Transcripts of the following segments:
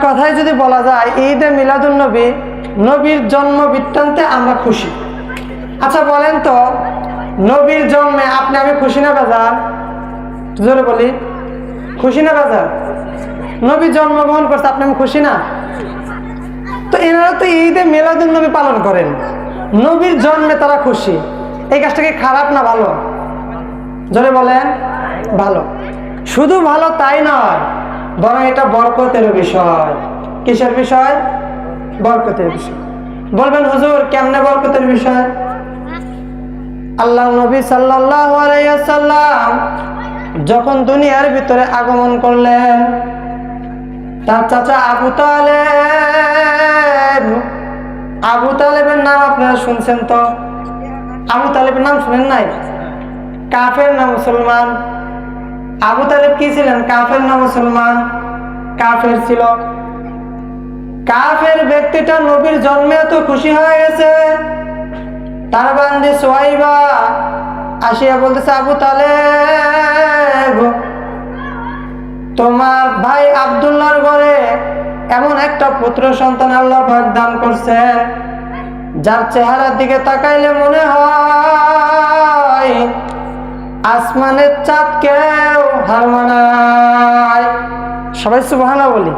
কথায় যদি বলা যায় ঈদে মিলাদুন নবী, নবীর জন্ম বৃত্তান্তে আমরা খুশি। আচ্ছা বলেন তো, নবীর জন্মে আপনি আমি খুশি না বেজার? জোরে বলি, খুশি না বেজার? নবী জন্মগ্রহণ করছে, আপনি আমি খুশি না? তো এনারা তো ঈদে মিলাদুন নবী পালন করেন, নবীর জন্মে তারা খুশি। এই কাজটা কি খারাপ না ভালো? জোরে বলেন, ভালো। শুধু ভালো তাই নয়, বরং এটা বরকতের বিষয়। কিসের বিষয়? বরকতের বিষয়। বলবেন হুজুর কেমনে বরকতের বিষয়? আল্লাহ নবী সাল্লাল্লাহু আলাইহি ওয়াসাল্লাম যখন দুনিয়ার ভিতরে আগমন করলেন, তার চাচা আবু তালেবের নাম আপনারা শুনছেন তো? আবু তালেবের নাম শুনেন নাই? কাফের না মুসলমান? আবু তালেব কি ছিলেন? কাফের না মুসলমান? কাফের ছিল। কাফের ব্যক্তিটা নবীর জন্মে এত খুশি হয়ে গেছে, তার বান্দি সুহাইবা আসিয়া বলতেছে, আবু তালেব, তোমার ভাই আব্দুল্লাহর ঘরে এমন একটা পুত্র সন্তান আল্লাহ পাক দান করছে, যার চেহারার দিকে তাকাইলে মনে হয় আসমানের চাঁদকেও হার মানায়। সবাই সুবহানাল্লাহ বলি।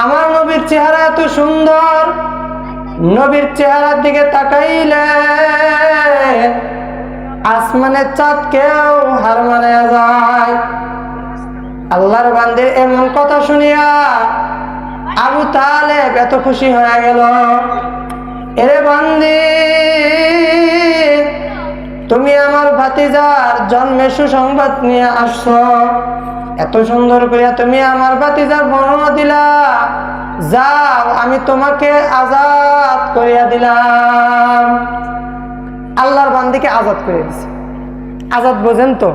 আমার নবীর চেহারা এত সুন্দর, নবীর চেহারার দিকে তাকাইলে আসমানের চাঁদকেও হার মানায় যায়। আল্লাহর বান্দির এমন কথা শুনিয়া আবু তালেব এত খুশি হয়ে গেল। এরে বান্দি, তুমি আমার ভাতিজার জন্মের সুসংবাদ নিয়ে আসছো, এত সুন্দর করে তুমি আমার ভাতিজার বর্ণনা দিলা, যাও আমি তোমাকে আজাদ করিয়া দিলাম। আল্লাহর বান্দিকে আজাদ করে দিছে। আজাদ বোঝেন তো?